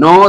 9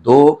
2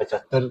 75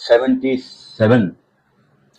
77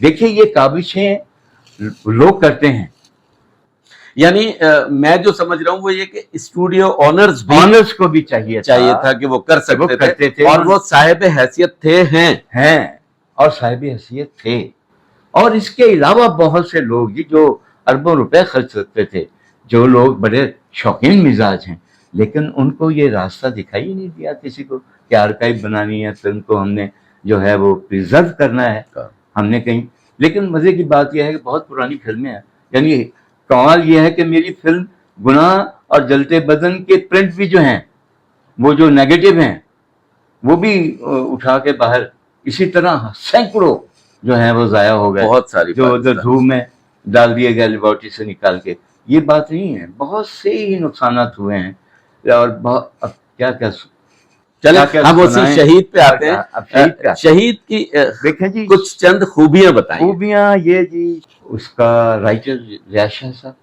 دیکھیے یہ کاوشیں لوگ کرتے ہیں. یعنی میں جو سمجھ رہا ہوں وہ یہ کہ اسٹوڈیو آنرز بھی آنرز کو بھی چاہیے تھا کہ وہ کر سکتے کرتے تھے اور وہ صاحب حیثیت تھے ہیں اور صاحب حیثیت تھے. اور اس کے علاوہ بہت سے لوگ جی جو اربوں روپے خرچ کرتے تھے، جو لوگ بڑے شوقین مزاج ہیں، لیکن ان کو یہ راستہ دکھائی ہی نہیں دیا کسی کو کہ آرکائیو بنانی ہے، فلم کو ہم نے جو ہے وہ پریزرو کرنا ہے. ہم نے کہیں، لیکن مزے کی بات یہ ہے کہ بہت پرانی فلمیں ہیں. یعنی کمال یہ ہے کہ میری فلم گناہ اور جلتے بدن کے پرنٹ بھی جو ہیں وہ جو نیگیٹو ہیں وہ بھی اٹھا کے باہر، اسی طرح سینکڑوں جو ہیں وہ ضائع ہو گئے، بہت ساری جو ادھر دھوم میں ڈال دیے گئے لیبارٹری سے نکال کے. یہ بات نہیں ہے، بہت سے ہی نقصانات ہوئے ہیں. اور اب کیا چلیں ہم اسی شہید پہ آتے ہیں. شہید کی دیکھیں جی کچھ چند خوبیاں بتائیں. خوبیاں یہ جی، اس کا رائٹر ریاض شاہ صاحب،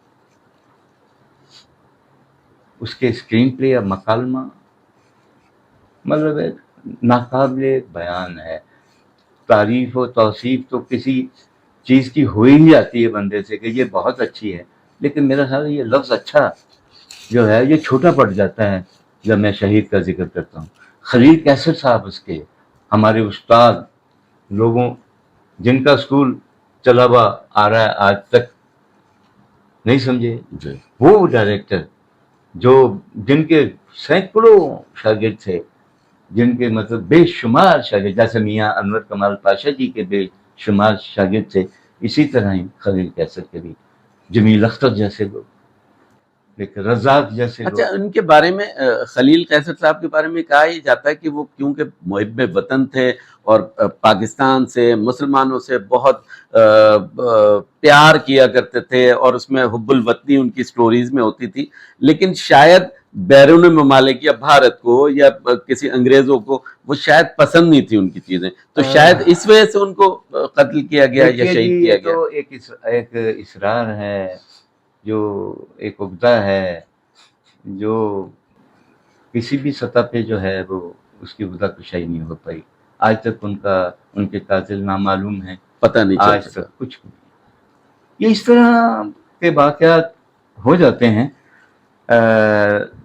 اس کے اسکرین پلے یا مکالمہ مطلب ناقابل بیان ہے. تعریف و توصیف تو کسی چیز کی ہو ہی جاتی ہے بندے سے کہ یہ بہت اچھی ہے، لیکن میرا خیال ہے یہ لفظ اچھا جو ہے یہ چھوٹا پڑ جاتا ہے جب میں شہید کا ذکر کرتا ہوں. خلیل کیسر صاحب اس کے ہمارے استاد، لوگوں جن کا اسکول چلا ہوا آ رہا ہے آج تک، نہیں سمجھے؟ وہ ڈائریکٹر جو جن کے سینکڑوں شاگرد تھے، جن کے مطلب بے شمار شاگرد، جیسے میاں انور کمال پاشا جی کے بے شمار شاگرد تھے، اسی طرح ہی خلیل کیسر کے بھی، جمیل اختر جیسے لوگ، لیکن رزاق جیسے لوگ. اچھا، ان کے بارے میں خلیل کیسر صاحب کے بارے میں کہا ہی جاتا ہے کہ وہ کیونکہ محب وطن تھے اور پاکستان سے، مسلمانوں سے بہت پیار کیا کرتے تھے اور اس میں حب الوطنی ان کی سٹوریز میں ہوتی تھی، لیکن شاید بیرون ممالک یا بھارت کو یا کسی انگریزوں کو وہ شاید پسند نہیں تھی ان کی چیزیں، تو شاید اس وجہ سے ان کو قتل کیا گیا یا شہید کیا گیا. تو ایک اصرار ہے، جو ایک عقدہ ہے جو کسی بھی سطح پہ جو ہے وہ اس کی عقدہ کشائی نہیں ہو پائی. آج تک ان کے قاتل نامعلوم ہیں، پتہ نہیں آج تک کچھ بھی. یہ اس طرح کے واقعات ہو جاتے ہیں.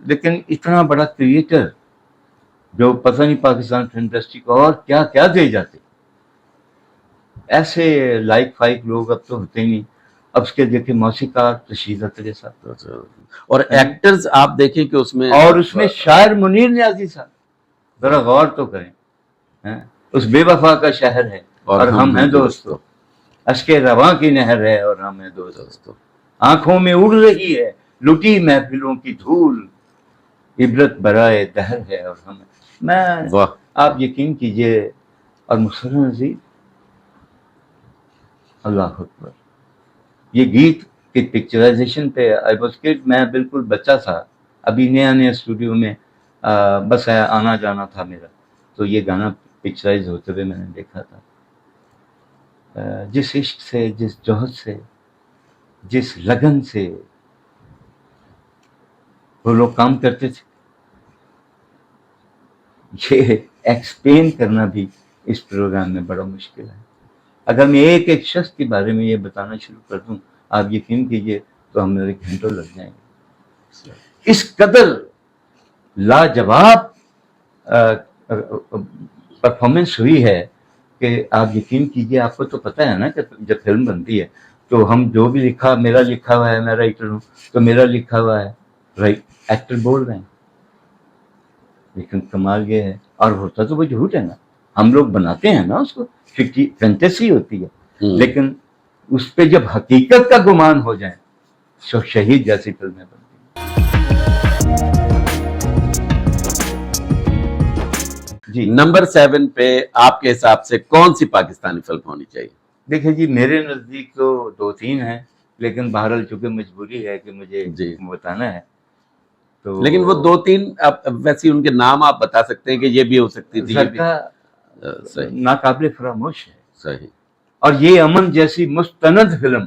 لیکن اتنا بڑا کریٹر جو پتہ نہیں پاکستان فلم انڈسٹری کو اور کیا کیا دے جاتے، ایسے لائک فائک لوگ اب تو ہوتے ہی نہیں. اب اس کے دیکھیں موسیقار رشید اترے صاحب، اور ایکٹرز آپ دیکھیں کہ اس میں، اور اس میں شاعر منیر نیازی صاحب، ذرا غور تو کریں. اس بے وفا کا شہر ہے اور ہم ہیں دوستو، اشک رواں کی نہر ہے اور ہم ہیں دوستو، آنکھوں میں اڑ رہی ہے لٹی محفلوں کی دھول، عبرت برائے دہر ہے اور ہم. میں آپ یقین کیجئے، اور مسرر نذیر، اللہ اکبر، یہ گیت کی پکچرائزیشن پہ آئی واز کڈ، میں بالکل بچہ تھا، ابھی نیا اسٹوڈیو میں بس آنا جانا تھا میرا، تو یہ گانا پکچرائز ہوتے ہوئے میں نے دیکھا تھا. جس عشق سے، جس جوہر سے، جس لگن سے وہ لوگ کام کرتے تھے، یہ ایکسپلین کرنا بھی اس پروگرام میں بڑا مشکل ہے. اگر میں ایک ایک شخص کے بارے میں یہ بتانا شروع کر دوں، آپ یقین کیجئے تو ہم میرے گھنٹوں لگ جائیں گے. اس قدر لاجواب پرفارمنس ہوئی ہے کہ آپ یقین کیجئے، آپ کو تو پتہ ہے نا کہ جب فلم بنتی ہے تو ہم جو بھی لکھا، میرا لکھا ہوا ہے، میں رائٹر ہوں تو میرا لکھا ہوا ہے، ایکٹر بول رہے ہیں. لیکن کمال یہ ہے، اور ہوتا تو وہ جھوٹ ہے نا، ہم لوگ بناتے ہیں نا اس کو، فینٹیسی ہوتی ہے، لیکن اس پہ جب حقیقت کا گمان ہو جائے تو شہید جیسی فلمیں بنتی ہیں. جی نمبر 7 پہ آپ کے حساب سے کون سی پاکستانی فلم ہونی چاہیے؟ دیکھیں جی، میرے نزدیک تو 2-3 ہیں، لیکن بہرحال چونکہ مجبوری ہے کہ مجھے بتانا ہے تو، لیکن وہ 2-3 ویسے ان کے نام آپ بتا سکتے ہیں کہ یہ بھی ہو سکتی تھی. ناقابل فراموش ہے. صحیح. اور یہ امن جیسی مستند فلم،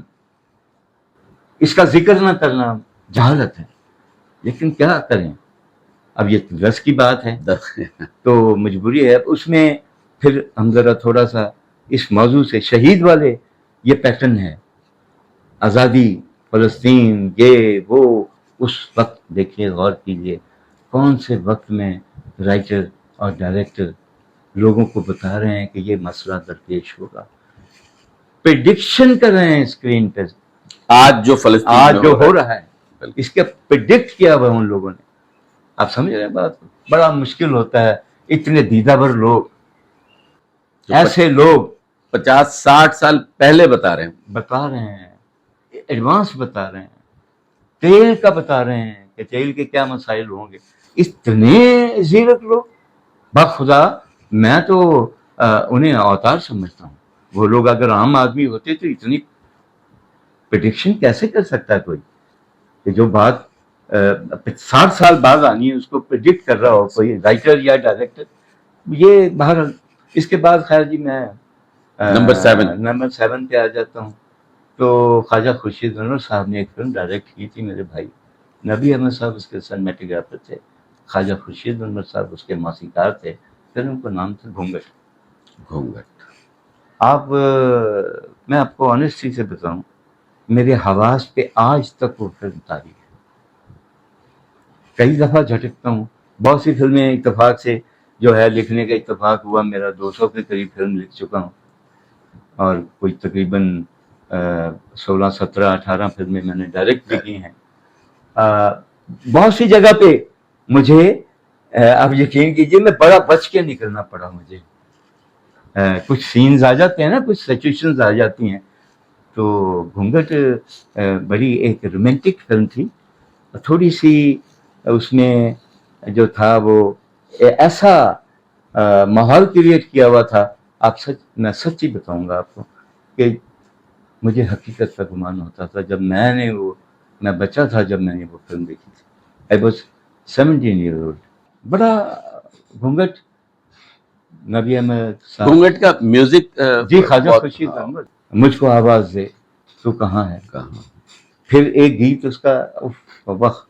اس کا ذکر نہ کرنا جہالت ہے، لیکن کیا کریں، اب یہ رس کی بات ہے تو مجبوری ہے. اس میں پھر ہم ذرا تھوڑا سا اس موضوع سے، شہید والے یہ پیٹرن ہے. آزادی، فلسطین، یہ وہ، اس وقت دیکھیے، غور کیجیے کون سے وقت میں رائٹر اور ڈائریکٹر لوگوں کو بتا رہے ہیں کہ یہ مسئلہ درپیش ہوگا، پریڈکشن کر رہے ہیں اسکرین پہ. آج جو فلسطین آج میں جو ہو رہا ہے بالکل. اس کے پریڈکٹ کیا ہوا ان لوگوں نے. آپ سمجھ رہے ہیں بات؟ بڑا مشکل ہوتا ہے. اتنے دیدہ بر لوگ، جو ایسے لوگ 50-60 سال پہلے بتا رہے ہیں. بتا رہے ہیں، ایڈوانس بتا رہے ہیں، تیل کا بتا رہے ہیں کہ تیل کے کیا مسائل ہوں گے. اتنے زیرک لوگ، بخدا میں تو انہیں اوتار سمجھتا ہوں. وہ لوگ اگر عام آدمی ہوتے تو اتنی پریڈکشن کیسے کر سکتا ہے کوئی کہ جو بات 60 سال بعد آنی ہے اس کو پریڈکٹ کر رہا ہو کوئی رائٹر یا ڈائریکٹر. یہ باہر اس کے بعد خیر جی میں نمبر 7 پہ آ جاتا ہوں. تو خواجہ خورشید انور صاحب نے ایک فلم ڈائریکٹ کی تھی، میرے بھائی نبی احمد صاحب اس کے سنیمیٹوگرافر تھے، خواجہ خورشید انور صاحب اس کے موسیقار تھے. فلم کا نام تھا گھونگھٹ. آپ میں آپ کو آنیسٹی سے بتاؤں، میرے حواس پہ آج تک وہ فلم طاری ہے. کئی دفعہ جھٹکتا ہوں. بہت سی فلمیں اتفاق سے جو ہے لکھنے کا اتفاق ہوا، میرا 200 کے قریب فلم لکھ چکا ہوں، اور کوئی تقریباً 16 17 18 فلمیں میں نے ڈائریکٹ بھی کی ہیں. بہت سی جگہ پہ مجھے آپ یقین کیجئے میں بڑا بچ کے نکلنا پڑا مجھے. کچھ سینز آ جاتے ہیں نا، کچھ سچویشنز آ جاتی ہیں. تو گھونگھٹ بڑی ایک رومانٹک فلم تھی، تھوڑی سی اس میں جو تھا وہ ایسا ماحول کریٹ کیا ہوا تھا. میں سچی بتاؤں گا آپ کو کہ مجھے حقیقت کا گمان ہوتا تھا جب میں بچہ تھا جب میں نے وہ فلم دیکھی تھی. I was 17 years old. بڑا گھونگھٹ نبی احمد صاحب، گھونگھٹ کا میوزک جی خواجہ خورشید انور، مجھ کو آواز دے تو کہاں ہے. کہاں. پھر ایک گیت اس کا وقت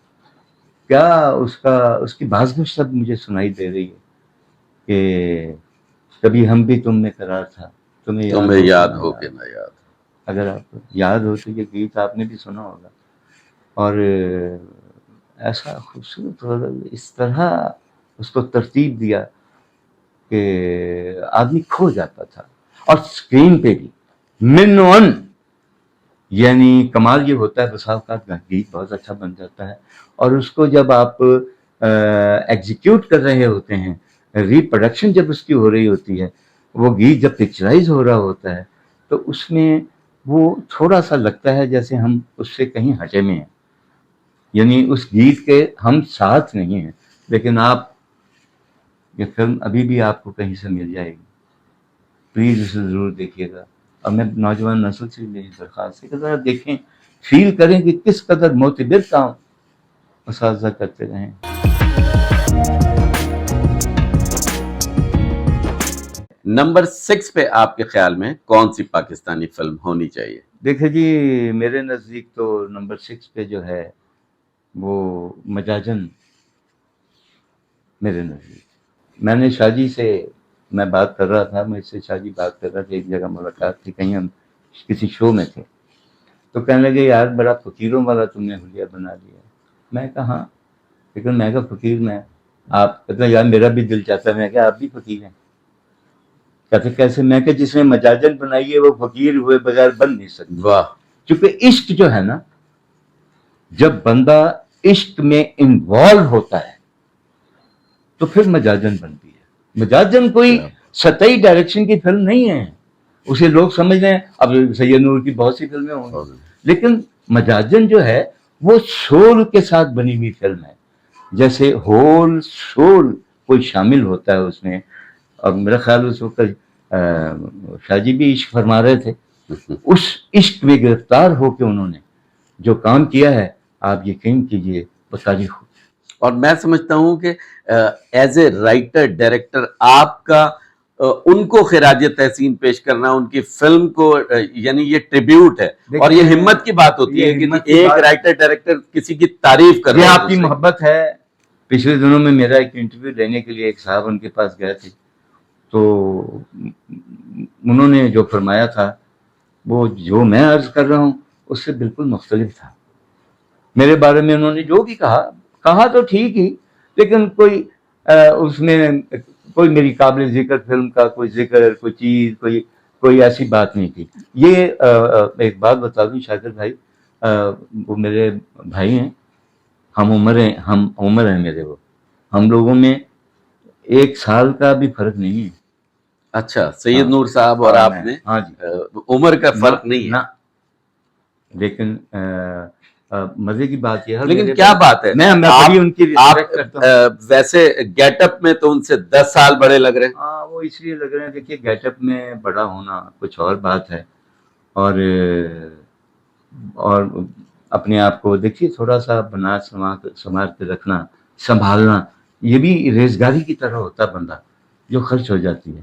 کیا اس کی بازگشت سب مجھے سنائی دے رہی ہے کہ کبھی ہم بھی تم میں قرار تھا، تمہیں یاد ہو کہ نہ یاد. اگر آپ کو یاد ہو تو یہ گیت آپ نے بھی سنا ہوگا. اور ایسا خوبصورت اس طرح اس کو ترتیب دیا کہ آدمی کھو جاتا تھا. اور اسکرین پہ بھی منون، یعنی کمال یہ ہوتا ہے بسا اوقات گیت بہت اچھا بن جاتا ہے، اور اس کو جب آپ ایگزیکیوٹ کر رہے ہوتے ہیں، ریپروڈکشن جب اس کی ہو رہی ہوتی ہے، وہ گیت جب پکچرائز ہو رہا ہوتا ہے تو اس میں وہ تھوڑا سا لگتا ہے جیسے ہم اس سے کہیں ہٹے میں ہیں، یعنی اس گیت کے ہم ساتھ نہیں ہیں. لیکن آپ یہ فلم ابھی بھی آپ کو کہیں سے مل جائے گی، پلیز اسے ضرور دیکھیے گا. اور میں نوجوان نسل سے میری درخواست ہے کہ ذرا دیکھیں، فیل کریں کہ کس قدر معتبر کام اساتذہ کرتے رہیں. نمبر 6 پہ آپ کے خیال میں کون سی پاکستانی فلم ہونی چاہیے؟ دیکھیں جی میرے نزدیک تو نمبر 6 پہ جو ہے وہ مجاجن. میرے نزدیک میں نے شاہ جی سے میں بات کر رہا تھا، میں اس سے شاہ جی بات کر رہا تھا، ایک جگہ ملاقات تھی، کہیں ہم کسی شو میں تھے، تو کہنے لگے یار بڑا فقیروں والا تم نے حلیہ بنا لیا. میں کہا ہاں، لیکن میں کہا فقیر میں آپ کہتے ہیں یار میرا بھی دل چاہتا ہے. میں کہا آپ بھی فقیر ہیں. کہتے کیسے؟ میں کہ جس نے مجاجن بنائی ہے وہ فقیر ہوئے بغیر بن نہیں سکتا. واہ. چونکہ عشق جو ہے نا، جب بندہ عشق میں انوالو ہوتا ہے تو پھر مجاجن بنتی ہے. مجاجن کوئی سطحی ڈائریکشن کی فلم نہیں ہے، اسے لوگ سمجھ رہے ہیں. اب سید نور کی بہت سی فلمیں ہوں گی، لیکن مجاجن جو ہے وہ سول کے ساتھ بنی ہوئی فلم ہے، جیسے ہول سول کوئی شامل ہوتا ہے اس میں. اور میرا خیال اس وقت شاہ جی بھی عشق فرما رہے تھے. اس عشق میں گرفتار ہو کے انہوں نے جو کام کیا ہے آپ یقین کیجئے وہ تاریخ ہو. اور میں سمجھتا ہوں کہ ایز اے رائٹر ڈائریکٹر آپ کا ان کو خراج تحسین پیش کرنا ان کی فلم کو، یعنی یہ ٹریبیوٹ ہے. اور یہ ہمت کی بات ہوتی ہے کہ ایک رائٹر ڈائریکٹر کسی کی تعریف کر رہا ہے. یہ آپ کی محبت ہے. پچھلے دنوں میں میرا ایک انٹرویو لینے کے لیے ایک صاحب ان کے پاس گئے تھے، تو انہوں نے جو فرمایا تھا وہ جو میں عرض کر رہا ہوں اس سے بالکل مختلف تھا. میرے بارے میں انہوں نے جو بھی کہا تو ٹھیک ہی, لیکن کوئی اس میں کوئی میری قابل ذکر فلم کا کوئی ذکر, کوئی چیز, کوئی ایسی بات نہیں تھی. یہ ایک بات بتا دوں شاکر بھائی, وہ میرے بھائی ہیں, ہم عمر ہیں میرے, وہ ہم لوگوں میں 1 سال کا بھی فرق نہیں ہے. اچھا, سید نور صاحب اور آپ میں ہاں جی, عمر کا فرق نہیں ہے. لیکن مزے کی بات یہ ہے, لیکن کیا بات ہے, میں بڑی ان کی رسپیکٹ کرتا ہوں. ویسے گیٹ اپ میں تو ان سے 10 سال بڑے لگ رہے ہیں. ہاں, وہ اس لیے لگ رہے ہیں, دیکھیے گیٹ اپ میں بڑا ہونا کچھ اور بات ہے, اور اپنے آپ کو دیکھیے تھوڑا سا بنا سنوار کے رکھنا, سنبھالنا, یہ بھی ریزگاری کی طرح ہوتا ہے بندہ جو خرچ ہو جاتی ہے.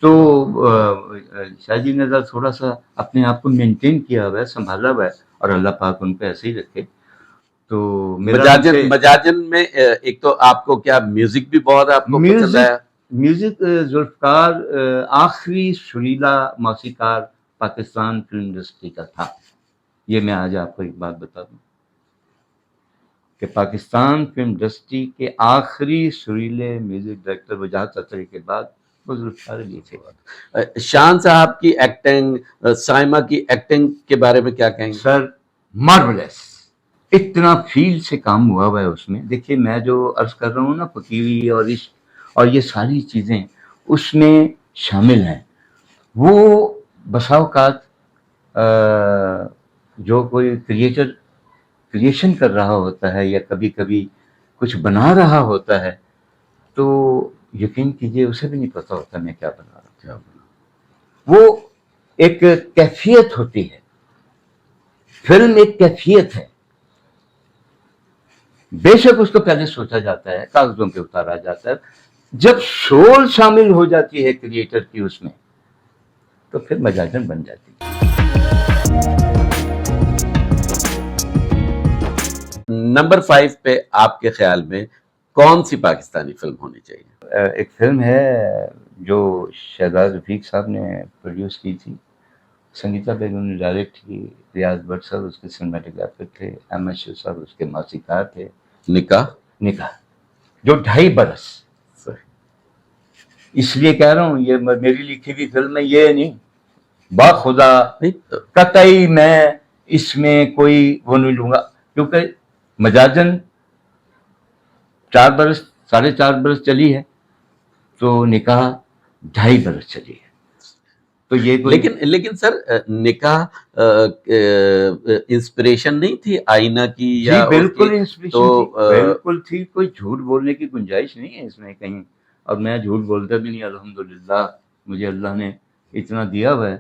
تو شاہ جی نے تھوڑا سا اپنے آپ کو مینٹین کیا ہوا ہے, سنبھالا ہوا ہے, اور اللہ پاک ان پہ ایسے ہی رکھے. تو مجاجن میں ایک تو آپ کو کیا میوزک بھی بہت آپ کو پسند ہے؟ میوزک ذوالفقار آخری سریلا موسیقار پاکستان فلم انڈسٹری کا تھا. یہ میں آج آپ کو ایک بات بتا دوں کہ پاکستان فلم انڈسٹری کے آخری سریلے میوزک ڈائریکٹر وجاہت اطہری کے بعد وہ ذوالفقار علی تھے. شان صاحب کی ایکٹنگ, سائمہ کی ایکٹنگ کے بارے میں کیا کہیں گے؟ سر مارولس, اتنا فیل سے کام ہوا ہے اس میں. دیکھیے میں جو عرض کر رہا ہوں نا, فقیری اور عشق اور یہ ساری چیزیں اس میں شامل ہیں. وہ بسا اوقات جو کوئی کریشن کر رہا ہوتا ہے یا کبھی کبھی کچھ بنا رہا ہوتا ہے, تو یقین کیجئے اسے بھی نہیں پتا ہوتا میں کیا بنا رہا ہوں. وہ ایک کیفیت ہوتی ہے, فلم ایک کیفیت ہے. بے شک اس کو پہلے سوچا جاتا ہے, کاغذوں پہ اتارا جاتا ہے, جب سول شامل ہو جاتی ہے کریٹر کی اس میں, تو پھر مجاجن بن جاتی ہے. نمبر 5 پہ آپ کے خیال میں کون سی پاکستانی فلم ہونی چاہیے؟ ایک فلم ہے جو شہزاد رفیق صاحب نے پروڈیوس کی تھی, سنگیتا بیگم نے ڈائریکٹ کی, ریاض بٹ صاحب اس کے سنیمیٹوگرافر تھے, احمد شاہ صاحب اس کے موسیقار تھے. نکاح جو 2.5 برس, اس لیے کہہ رہا ہوں یہ میری لکھی ہوئی فلم ہے, یہ نہیں باخدا قطعی میں اس میں کوئی وہ نہیں لوں گا, کیونکہ مجاجن 4 برس 4.5 برس چلی ہے, تو نکاح 2.5 برس چلی ہے. تو یہ لیکن سر نکاح انسپریشن نہیں تھی آئینہ کی؟ یا بالکل انسپریشن بالکل تھی, کوئی جھوٹ بولنے کی گنجائش نہیں ہے اس میں کہیں, اور میں جھوٹ بولتا بھی نہیں. الحمدللہ مجھے اللہ نے اتنا دیا ہوا ہے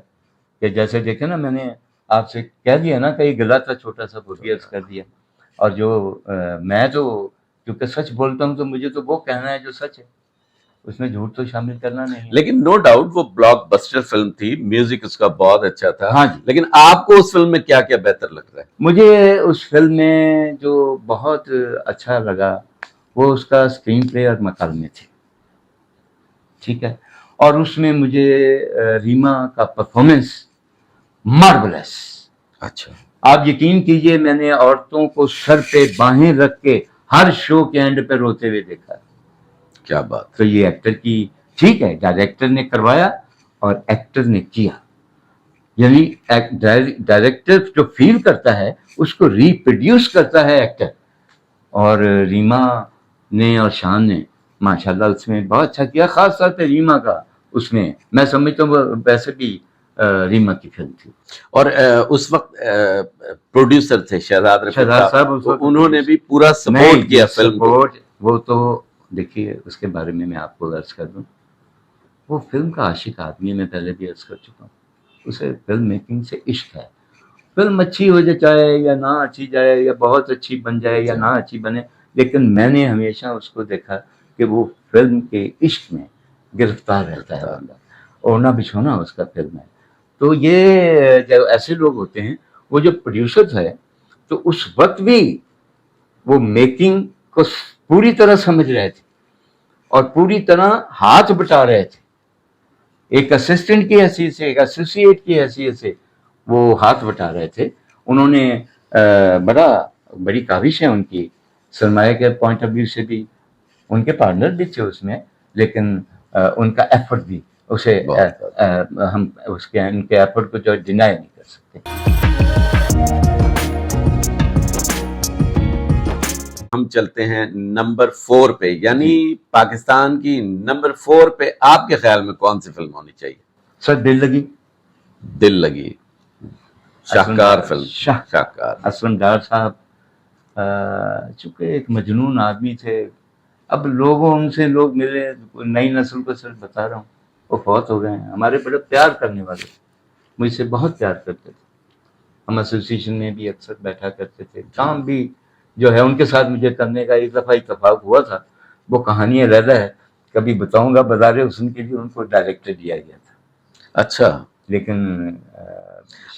کہ جیسے دیکھیں نا, میں نے آپ سے کہہ دیا نا, کہیں گلا تھا چھوٹا سا بوٹی عرض کر دیا. اور جو میں تو کیونکہ سچ بولتا ہوں تو مجھے تو وہ کہنا ہے جو سچ ہے, اس میں جھوٹ تو شامل کرنا نہیں. لیکن نو ڈاؤٹ وہ بلاک بسٹر فلم تھی, میوزک اس کا بہت اچھا تھا. ہاں جی. لیکن آپ کو اس فلم میں کیا کیا بہتر لگ رہا ہے؟ مجھے اس فلم میں جو بہت اچھا لگا وہ اس کا اسکرین پلے اور مکالمے تھے, ٹھیک ہے, اور اس میں مجھے ریما کا پرفارمنس مارولس. اچھا, آپ یقین کیجئے میں نے عورتوں کو سر پہ باہیں رکھ کے ہر شو کے اینڈ پہ روتے ہوئے دیکھا. کیا بات. تو یہ ایکٹر کی, ٹھیک ہے ڈائریکٹر نے کروایا اور ایکٹر نے کیا, یعنی ڈائریکٹر جو فیل کرتا ہے اس کو ریپروڈیوس کرتا ہے ایکٹر. اور ریما نے اور شان نے ماشاءاللہ اس میں بہت اچھا کیا, خاص طور پہ ریما کا. اس میں سمجھتا ہوں ویسے بھی ریما کی فلم تھی. اور اس وقت پروڈیوسر تھے شہزاد رفیق صاحب, انہوں نے بھی پورا سپورٹ کیا فلم کو. وہ تو دیکھیے اس کے بارے میں آپ کو عرض کر دوں, وہ فلم کا عاشق آدمی ہے, میں پہلے بھی عرض کر چکا ہوں. اسے فلم میکنگ سے عشق ہے. فلم اچھی ہو جائے یا نہ اچھی جائے, یا بہت اچھی بن جائے یا نہ اچھی بنے, لیکن میں نے ہمیشہ اس کو دیکھا کہ وہ فلم کے عشق میں گرفتار رہتا ہے بندہ, اوڑھنا بچھونا اس کا فلم ہے. تو یہ جو ایسے لوگ ہوتے ہیں, وہ جو پروڈیوسر ہے, تو اس وقت بھی وہ میکنگ کو پوری طرح سمجھ رہے تھے اور پوری طرح ہاتھ بٹا رہے تھے. ایک اسسٹنٹ کی حیثیت سے, ایک ایسوسیٹ کی حیثیت سے وہ ہاتھ بٹا رہے تھے. انہوں نے بڑی کاوش ہے ان کی, سرمایہ کے پوائنٹ آف ویو سے بھی, ان کے پارٹنر بھی تھے اس میں, لیکن ان کا ایفرٹ بھی اسے ہم ان کے ایفرٹ کو جو ڈینائی نہیں کر سکتے. ہم چلتے ہیں نمبر 4 پہ, یعنی پاکستان کی نمبر 4 پہ آپ کے خیال میں کون سی فلم ہونی چاہیے؟ سر دل لگی. دل لگی شاہکار فلم. شاہکار اسلم ڈار صاحب چونکہ ایک مجنون آدمی تھے. اب لوگوں ان سے لوگ ملے, نئی نسل کو صرف بتا رہا ہوں, وہ فوت ہو گئے ہیں. ہمارے بڑے پیار کرنے والے تھے, مجھ سے بہت پیار کرتے تھے. ہم ایسوسیشن میں بھی اکثر بیٹھا کرتے تھے. کام بھی جو ہے ان کے ساتھ مجھے کرنے کا ایک دفعہ اتفاق ہوا تھا, وہ کہانی رہتا ہے, کبھی بتاؤں گا. بازار حسن کے لیے ان کو ڈائریکٹر دیا گیا تھا. اچھا, لیکن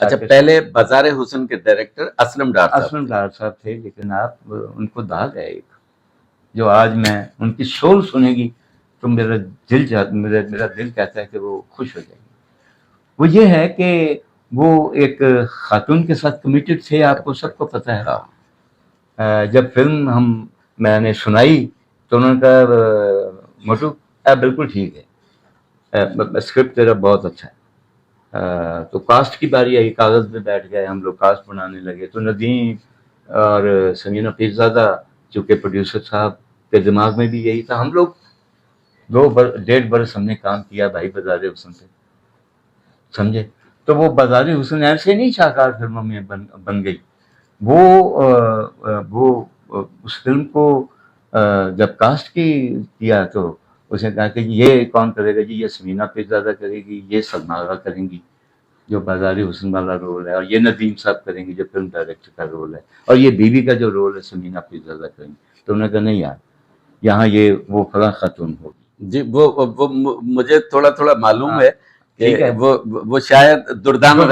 اچھا پہلے بازار حسن کے ڈائریکٹر اسلم ڈار صاحب تھے, لیکن آپ ان کو داغ ہے ایک, جو آج میں ان کی شور سنے گی تو میرا دل کہتا ہے کہ وہ خوش ہو جائے گی. وہ یہ ہے کہ وہ ایک خاتون کے ساتھ کمیٹڈ تھے, آپ کو سب کو پتہ ہے. جب فلم میں نے سنائی تو انہوں نے کہا موٹو بالکل ٹھیک ہے, اسکرپٹ تیرا بہت اچھا ہے. تو کاسٹ کی باری آئی, کاغذ میں بیٹھ گئے, ہم لوگ کاسٹ بنانے لگے. تو ندیم اور سمینہ پیرزادہ چونکہ پروڈیوسر صاحب کے دماغ میں بھی یہی تھا. ہم لوگ 1.5 برس ہم نے کام کیا بھائی بازار حسن پہ, سمجھے. تو وہ بازار حسن ایسے نہیں شاہکار فلموں میں بن گئی. وہ اس فلم کو جب کاسٹ کیا تو اس نے کہا کہ یہ کون کرے گا جی, یہ سمینہ پیرزادہ کرے گی, یہ سلما آغا کریں گی جو بازار حسن والا رول ہے, اور یہ ندیم صاحب کریں گے جو فلم ڈائریکٹر کا رول ہے, اور یہ بیوی کا جو رول ہے سمینہ پیرزادہ کریں گی. تو انہوں نے کہا نہیں یار, یہاں یہ وہ فلاں خاتون ہوگی. جی وہ مجھے تھوڑا معلوم ہے کہ وہ شاید دردانہ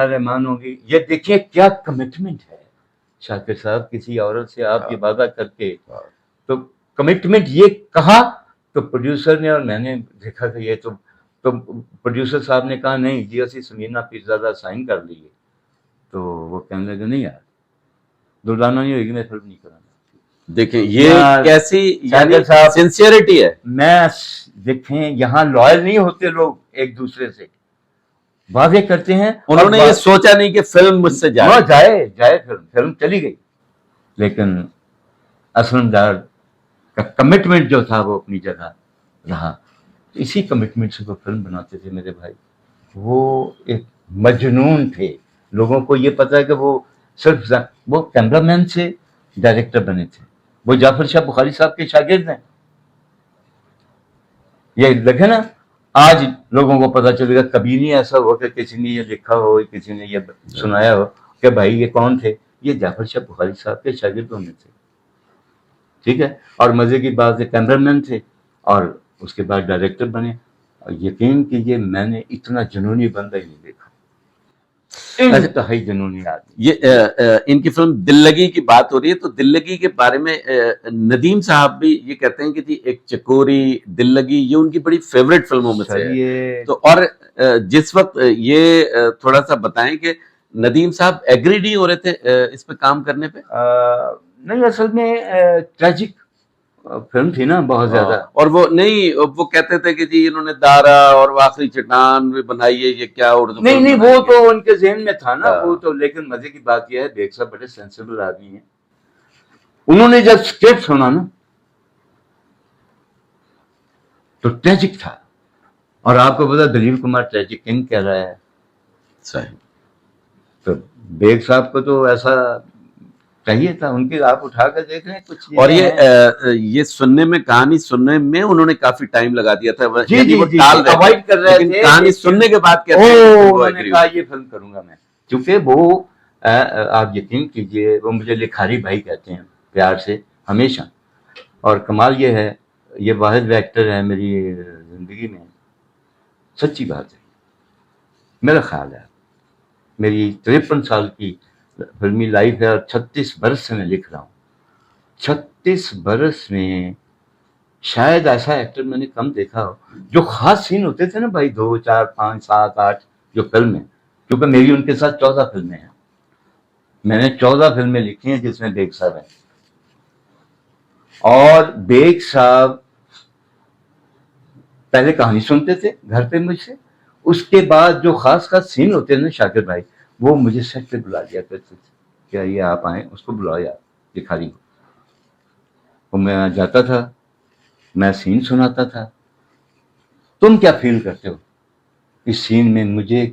رحمان ہوگی. یہ دیکھیے کیا کمٹمنٹ ہے شاکر صاحب, کسی عورت سے آپ یہ وعدہ کر کے, تو کمٹمنٹ یہ کہا تو پروڈیوسر نے, اور میں نے دیکھا کہ یہ تو پروڈیوسر صاحب نے کہا نہیں جی اسی سمینہ پیرزادہ سائن کر لیے. تو وہ کہنے لگے نہیں یار دردانہ نہیں ہوگی, میں فلم نہیں کراں. دیکھیں یہ کیسی یعنی سنسیئرٹی ہے. میں دیکھیں یہاں لائل نہیں ہوتے لوگ, ایک دوسرے سے واضح کرتے ہیں. انہوں نے یہ سوچا نہیں کہ فلم مجھ سے جائے فلم چلی گئی. لیکن اسلم ڈار کا کمٹمنٹ جو تھا وہ اپنی جگہ رہا. اسی کمٹمنٹ سے وہ فلم بناتے تھے میرے بھائی. وہ ایک مجنون تھے. لوگوں کو یہ پتا ہے کہ وہ صرف وہ کیمرہ مین سے ڈائریکٹر بنے تھے. وہ جعفر شاہ بخاری صاحب کے شاگرد ہیں. یہ لگے نا, آج لوگوں کو پتا چلے گا, کبھی نہیں ایسا ہوا کہ کسی نے یہ لکھا ہو, کسی نے یہ سنایا ہو کہ بھائی یہ کون تھے. یہ جعفر شاہ بخاری صاحب کے شاگردوں میں تھے, ٹھیک ہے. اور مزے کی بات ہے کیمرہ مین تھے اور اس کے بعد ڈائریکٹر بنے. اور یقین کیجیے میں نے اتنا جنونی بندہ ہی نہیں دیکھا, انتہائی جنونی آدمی. یہ ان کی فلم دل لگی کی بات ہو رہی ہے, تو دل لگی کے بارے میں ندیم صاحب بھی یہ کہتے ہیں کہ جی ایک چکوری, دل لگی, یہ ان کی بڑی فیوریٹ فلموں میں سے ہے. تو اور جس وقت یہ تھوڑا سا بتائیں کہ ندیم صاحب ایگری نہیں ہو رہے تھے اس پہ کام کرنے پہ. نہیں, اصل میں ٹریجک فلم تھی نا بہت زیادہ. اور وہ نہیں, وہ کہتے تھے کہ جی انہوں نے دارا اور آخری چٹان بھی بنائی ہے, یہ کیا اردو. نہیں وہ تو ان کے ذہن میں تھا نا وہ تو. لیکن مزے کی بات یہ ہے بیگ صاحب بڑے سینسیبل آدمی ہیں. انہوں نے جب اسکرپٹ سنا نا تو ٹریجک تھا. اور آپ کو پتا دلیپ کمار ٹریجک کنگ کہہ رہا ہے. صحیح. تو بیگ صاحب کو تو ایسا چاہیے تھا. ان کے آپ اٹھا کر دیکھ رہے ہیں کچھ. اور یہ سننے میں, کہانی سننے میں انہوں نے کافی ٹائم لگا دیا تھا. اوائڈ کر رہے تھے. کہانی سننے کے بعد انہوں نے کہا یہ فلم کروں گا میں. کیونکہ وہ آپ یقین کیجئے وہ مجھے لکھاری بھائی کہتے ہیں پیار سے ہمیشہ. اور کمال یہ ہے یہ واحد ایکٹر ہے میری زندگی میں, سچی بات ہے. میرا خیال ہے میری 53 سال کی فلمی لائف ہے اور 36 برس سے میں لکھ رہا ہوں. 36 برس میں شاید ایسا ایکٹر میں نے کم دیکھا ہو. جو خاص سین ہوتے تھے نا بھائی 2 4 5 7 8 جو فلم ہے، کیونکہ میری ان کے ساتھ 14 فلمیں ہیں. میں نے 14 فلمیں لکھی ہیں جس میں بیگ صاحب ہیں. اور بیگ صاحب پہلے کہانی سنتے تھے گھر پہ مجھ سے، اس کے بعد جو خاص خاص سین ہوتے ہیں نا شاکر بھائی، وہ مجھے سیٹ پہ بلا دیا کرتے تھے. کیا یہ آپ آئیں، اس کو بلاؤ یار بھکاری کو. تو میں جاتا تھا، میں سین سناتا تھا، تم کیا فیل کرتے ہو اس سین میں مجھے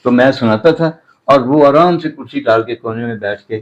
تو میں سناتا تھا، اور وہ آرام سے کرسی ڈال کے کونے میں بیٹھ کے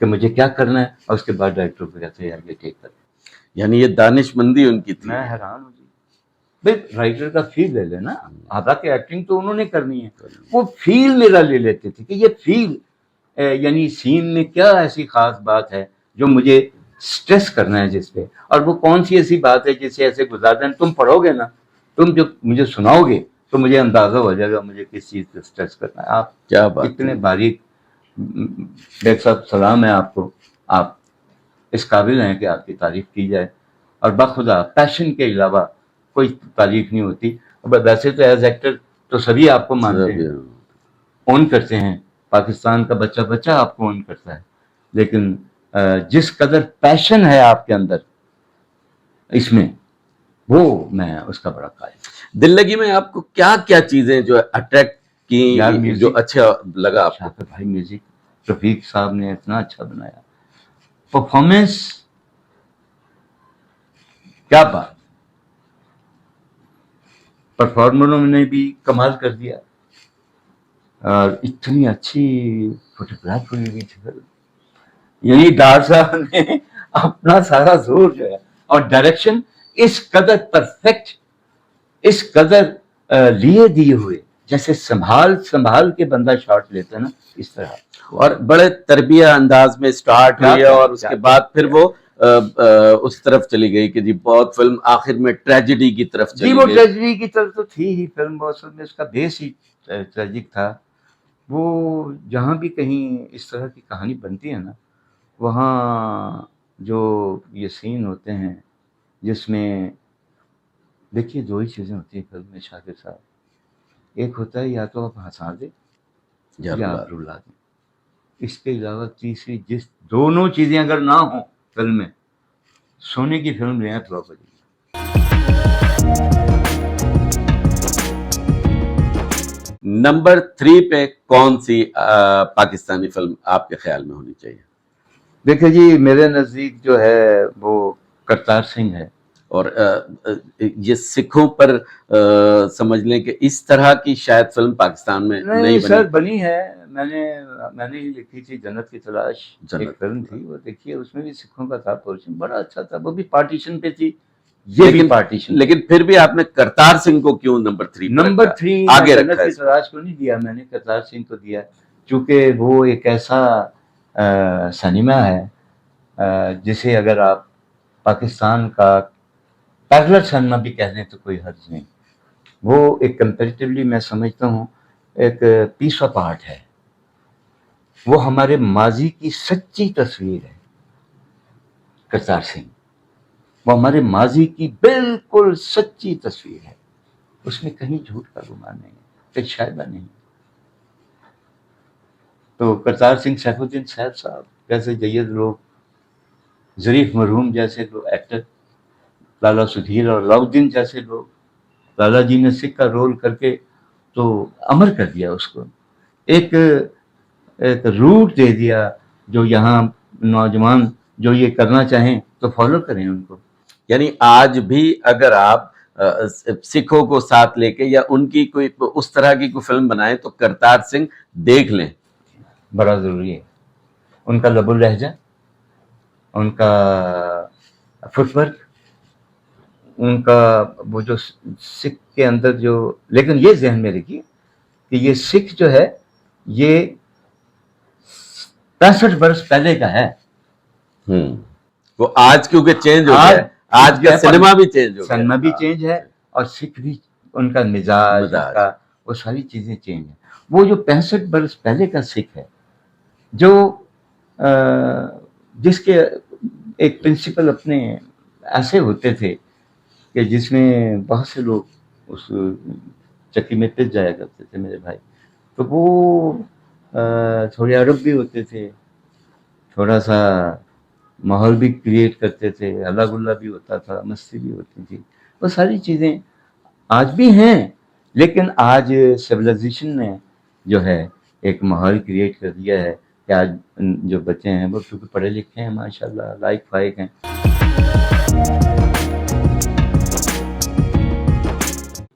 کہ مجھے کیا کرنا ہے، اور اس کے بعد ڈائریکٹر کو کہتے ہیں یار یہ ٹیک کر. یعنی یہ دانش مندی ان کی تھی. میں حیران ہوں جی. بھائی رائٹر کا فیل لے لینا، حالانکہ ایکٹنگ تو انہوں نے کرنی ہے، وہ فیل میرا لے لیتے تھے کہ یہ فیل یعنی سین میں کیا ایسی خاص بات ہے جو مجھے سٹریس کرنا ہے جس پہ، اور وہ کون سی ایسی بات ہے جسے ایسے گزار دینا. تم پڑھو گے نا، تم جو مجھے سناؤ گے تو مجھے اندازہ ہو جائے گا مجھے کس چیز پہ سٹریس کرنا ہے. آپ کیا بات اتنے باریک. بیگ صاحب سلام ہے آپ کو، آپ اس قابل ہیں کہ آپ کی تعریف کی جائے، اور بخدا پیشن کے علاوہ کوئی تعریف نہیں ہوتی. ویسے تو ایز ایکٹر تو سبھی آپ کو مانتے ہیں، اون کرتے ہیں، پاکستان کا بچہ بچہ آپ کو اون کرتا ہے، لیکن جس قدر پیشن ہے آپ کے اندر اس میں، وہ میں اس کا بڑا قائل. دل لگی میں آپ کو کیا کیا چیزیں جو اٹریکٹ کی، جو اچھا لگا آپ کو؟ شاکر بھائی میوزک رفیق صاحب نے اتنا اچھا بنایا، پرفارمنس کیا بات، پرفارمروں نے بھی کمال کر دیا، اور اتنی اچھی فوٹوگراف ہوئی ہوئی تھی. یعنی ڈار صاحب نے اپنا سارا زور جو ہے، اور ڈائریکشن اس قدر پرفیکٹ، اس قدر لیے دیے ہوئے، جیسے سنبھال کے بندہ شاٹ لیتا ہے نا، اس طرح. اور بڑے تربیہ انداز میں سٹارٹ ہوئی ہے، اور اس کے بعد پھر وہ اس طرف چلی گئی کہ جی بہت فلم آخر میں ٹریجڈی کی طرف چلی جی. گئی. وہ ٹریجڈی کی طرف تو تھی ہی فلم، اصل میں اس کا بیس ہی ٹریجک تھا. وہ جہاں بھی کہیں اس طرح کی کہانی بنتی ہے نا، وہاں جو یہ سین ہوتے ہیں جس میں دیکھیے دو ہی چیزیں ہوتی ہیں فلم میں شاکر صاحب، ایک ہوتا ہے یا تو آپ ہنسا دیں یا آپ رلا دیں. اس کے علاوہ تیسری جس دونوں چیزیں اگر نہ ہوں فلم میں، سونے کی فلم لیں تو آپ بجے. نمبر 3 پہ کون سی پاکستانی فلم آپ کے خیال میں ہونی چاہیے؟ دیکھیں جی میرے نزدیک جو ہے وہ کرتار سنگھ ہے. اور یہ سکھوں پر سمجھ لیں کہ اس طرح کی شاید فلم پاکستان میں نہیں سر بنی ہے. میں نے ہی لکھی تھی جنت کی تلاش، ایک فلم تھی وہ، دیکھیے اس میں بھی سکھوں کا تھا پورشن، بڑا اچھا تھا. وہ بھی پارٹیشن پہ تھی، یہ بھی پارٹیشن. لیکن پھر بھی آپ نے کرتار سنگھ کو کیوں نمبر 3 آگے جنت کی تلاش کو نہیں دیا میں نے، کرتار سنگھ کو دیا چونکہ وہ ایک ایسا سنیما ہے جسے اگر آپ پاکستان کا پیرلل سنیما بھی کہہ دیں تو کوئی حرج نہیں. وہ ایک کمپیریٹیولی میں سمجھتا ہوں ایک پیس آف آرٹ ہے. وہ ہمارے ماضی کی سچی تصویر ہے کرتار سنگھ. وہ ہمارے ماضی کی بالکل سچی تصویر ہے، اس میں کہیں جھوٹ کا گمان نہیں ہے، کہیں شائبہ نہیں. تو کرتار سنگھ، سیف الدین صاحب جیسے جید لوگ، ظریف مرحوم جیسے لوگ ایکٹر، لالا سدھیر اور علاؤدین جیسے لوگ، لالا جی نے سکھ کا رول کر کے تو امر کر دیا اس کو، ایک روٹ دے دیا جو یہاں نوجوان جو یہ کرنا چاہیں تو فالو کریں ان کو. یعنی آج بھی اگر آپ سکھوں کو ساتھ لے کے یا ان کی کوئی اس طرح کی کوئی فلم بنائیں تو کرتار سنگھ دیکھ لیں، بڑا ضروری ہے. ان کا لب اللہجہ، ان کا فٹ ورک، ان کا وہ جو سکھ کے اندر جو، لیکن یہ ذہن میں رکھیے کہ یہ سکھ جو ہے یہ 65 برس پہلے کا ہے. وہ آج کیونکہ چینج ہو گیا ہے، آج کا سنیما بھی چینج ہو گیا، سنیما بھی چینج ہے، اور سکھ بھی، ان کا مزاج کا وہ ساری چیزیں چینج ہیں. وہ جو 65 برس پہلے کا سکھ ہے، جو جس کے ایک پرنسپل اپنے ایسے ہوتے تھے کہ جس میں بہت سے لوگ اس چکی میں پس جایا کرتے تھے میرے بھائی. تو وہ تھوڑے عرب بھی ہوتے تھے, تھوڑا سا ماحول بھی کریٹ کرتے تھے, ہلا گلا بھی ہوتا تھا, مستی بھی ہوتی تھی. وہ ساری چیزیں آج بھی ہیں, لیکن آج سویلائزیشن نے جو ہے ایک ماحول کریٹ کر دیا ہے کہ آج جو بچے ہیں وہ چونکہ پڑھے لکھے ہیں ماشاءاللہ, لائق فائق ہیں.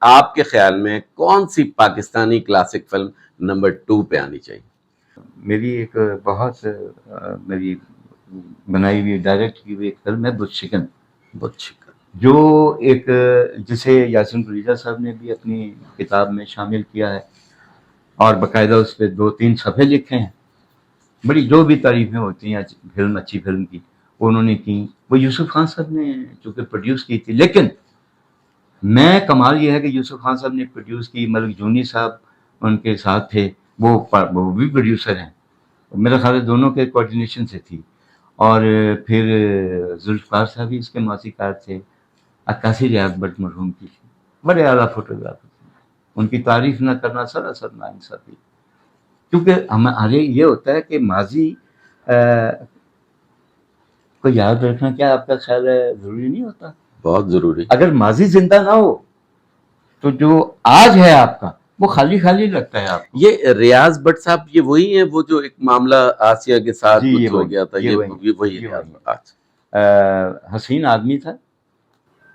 آپ کے خیال میں کون سی پاکستانی کلاسک فلم نمبر 2 پہ آنی چاہیے؟ میری ایک بہت میری بنائی ہوئی ڈائریکٹ کی ہوئی ایک فلم ہے بت شکن, بہت شکر. جو ایک جسے یاسین قریظہ صاحب نے بھی اپنی کتاب میں شامل کیا ہے اور باقاعدہ اس پہ 2-3 صفحے لکھے ہیں. بڑی جو بھی تعریفیں ہوتی ہیں فلم, اچھی فلم کی, انہوں نے کی. وہ یوسف خان صاحب نے چونکہ پروڈیوس کی تھی, لیکن میں کمال یہ ہے کہ یوسف خان صاحب نے پروڈیوس کی, ملک جونی صاحب ان کے ساتھ تھے, وہ بھی پروڈیوسر ہیں. میرا خیال ہے دونوں کے کوآرڈینیشن سے تھی. اور پھر ذوالفقار صاحب بھی اس کے موسیقار تھے. عکاسی ریاض بٹ مرحوم کی بڑے اعلیٰ فوٹوگرافر تھے. ان کی تعریف نہ کرنا سراسر ناانصافی, کیونکہ ہمارے یہ ہوتا ہے کہ ماضی کو یاد رکھنا کیا آپ کا خیال ہے ضروری نہیں ہوتا؟ بہت ضروری. اگر ماضی زندہ نہ ہو تو جو آج ہے آپ کا وہ خالی خالی لگتا ہے آپ کو. یہ ریاض بٹ صاحب یہ وہی ہیں وہ جو ایک معاملہ آسیہ کے ساتھ جی, کچھ ہو گیا تھا, یہ وہی یہ ریاض وہی. بٹ. اچھا. حسین آدمی تھا,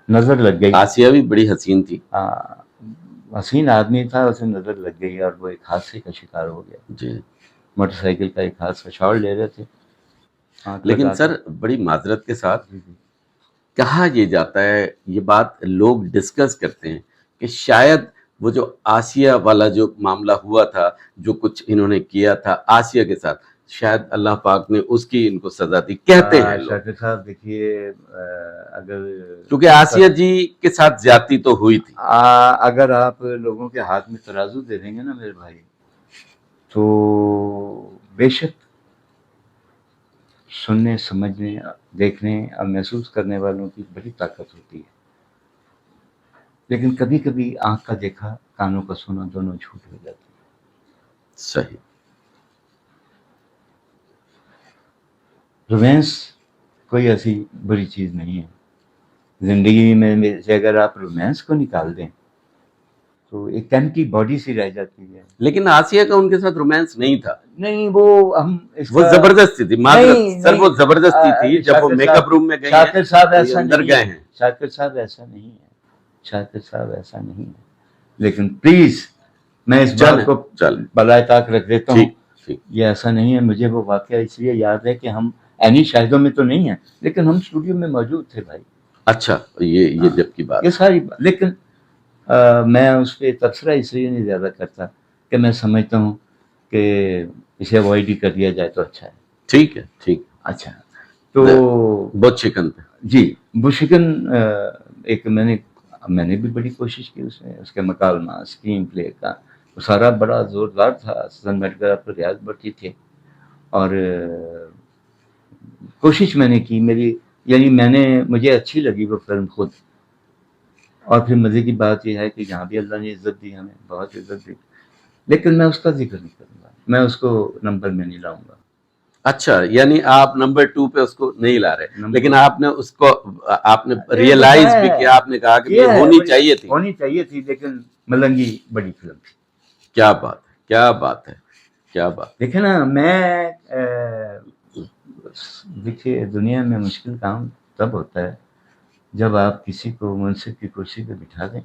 نظر لگ گئی. آسیہ بھی بڑی حسین تھی. حسین آدمی تھا, اسے نظر لگ گئی اور وہ ایک حادثے کا شکار ہو گیا. جی. موٹر سائیکل کا ایک حادثہ, شاٹ لے رہے تھے. لیکن سر بڑی معذرت کے ساتھ جی کہا یہ جاتا ہے, یہ بات لوگ ڈسکس کرتے ہیں کہ شاید وہ جو آسیہ والا جو معاملہ ہوا تھا, جو کچھ انہوں نے کیا تھا آسیہ کے ساتھ, شاید اللہ پاک نے اس کی ان کو سزا دی, کہتے ہیں لوگ. شاکر صاحب دیکھیے, اگر کیونکہ آسیہ جی کے ساتھ زیادتی تو ہوئی تھی. اگر آپ لوگوں کے ہاتھ میں ترازو دے دیں گے نا میرے بھائی, تو بے شک سننے, سمجھنے, دیکھنے اور محسوس کرنے والوں کی بڑی طاقت ہوتی ہے. لیکن کبھی کبھی آنکھ کا دیکھا, کانوں کا سنا دونوں جھوٹ ہو جاتے ہیں. صحیح. رومانس کوئی ایسی بری چیز نہیں ہے زندگی میں سے. اگر آپ رومانس کو نکال دیں تو ایک ایمٹی باڈی سی رہ جاتی ہے. لیکن آسیہ کا ان کے ساتھ رومانس نہیں تھا. نہیں, وہ ہم وہ زبردستی تھی. سر وہ زبردستی تھی. جب وہ میک اپ روم میں گئے, شاکر صاحب ایسا اندر نہیں گئے ہے. ہیں. شاکر صاحب ایسا نہیں ہے, شاکر صاحب ایسا نہیں ہے. لیکن پلیز میں اس بات کو بالائے طاق رکھ دیتا ہوں, یہ ایسا نہیں ہے. مجھے وہ واقعہ اس لیے یاد ہے کہ ہم عینی شاہدوں میں تو نہیں ہیں, لیکن ہم اسٹوڈیو میں موجود تھے بھائی. اچھا, یہ جب کی بات, یہ ساری بات. لیکن میں اس پہ تبصرہ اس لیے نہیں زیادہ کرتا کہ میں سمجھتا ہوں کہ اسے اوائڈ ہی کر دیا جائے تو اچھا ہے. ٹھیک ہے, ٹھیک. اچھا, تو بہت چکن پہ, جی بشکن ایک میں نے بھی بڑی کوشش کی اس میں, اس کے مکالمہ, اسکرین پلے کا وہ سارا بڑا زوردار تھا. سنگیتکار ریاض بٹ تھے, اور کوشش میں نے کی. مجھے اچھی لگی وہ فلم خود. اور پھر مزے کی بات یہ ہے کہ یہاں بھی اللہ نے عزت دی, ہمیں بہت عزت دی, لیکن میں اس کا ذکر نہیں کروں گا, میں اس کو نمبر میں نہیں لاؤں گا. اچھا, یعنی آپ نمبر 2 پہ اس کو نہیں لا رہے, لیکن آپ نے اس کو آپ نے ریئلائز بھی کیا, آپ نے کہا کہ یہ ہونی چاہیے تھی, لیکن ملنگی بڑی فلم تھی. کیا بات ہے, کیا بات ہے, کیا بات. دیکھیں نا, میں دیکھیے دنیا میں مشکل کام تب ہوتا ہے جب آپ کسی کو منصب کی کرسی پہ بٹھا دیں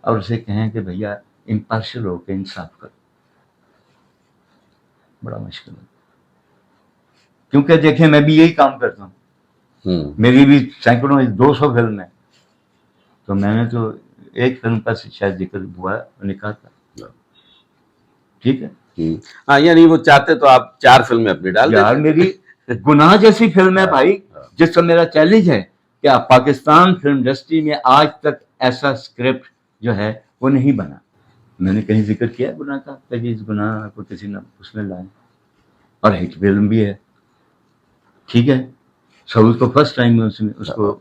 اور اسے کہیں کہ بھیا امپارشل ہو کے انصاف کرو. بڑا مشکل ہے, کیونکہ دیکھیں میں بھی یہی کام کرتا ہوں. میری بھی سینکڑوں 200 فلم ہے, تو میں نے تو ایک فلم کا شاید ذکر ہوا نکاح تھا. ٹھیک ہے, ہاں, یعنی وہ چاہتے تو آپ 4 فلمیں اپنی ڈال دیں. یار میری گناہ جیسی فلم ہے بھائی, جس کا میرا چیلنج ہے کہ پاکستان فلم انڈسٹری میں آج تک ایسا اسکرپٹ جو ہے وہ نہیں بنا. میں نے کہیں ذکر کیا گناہ کا, کہ اس گناہ کو کسی نے اس میں لائے, اور ہٹ فلم بھی ہے. ٹھیک ہے, سعود کو فرسٹ ٹائم میں اس کو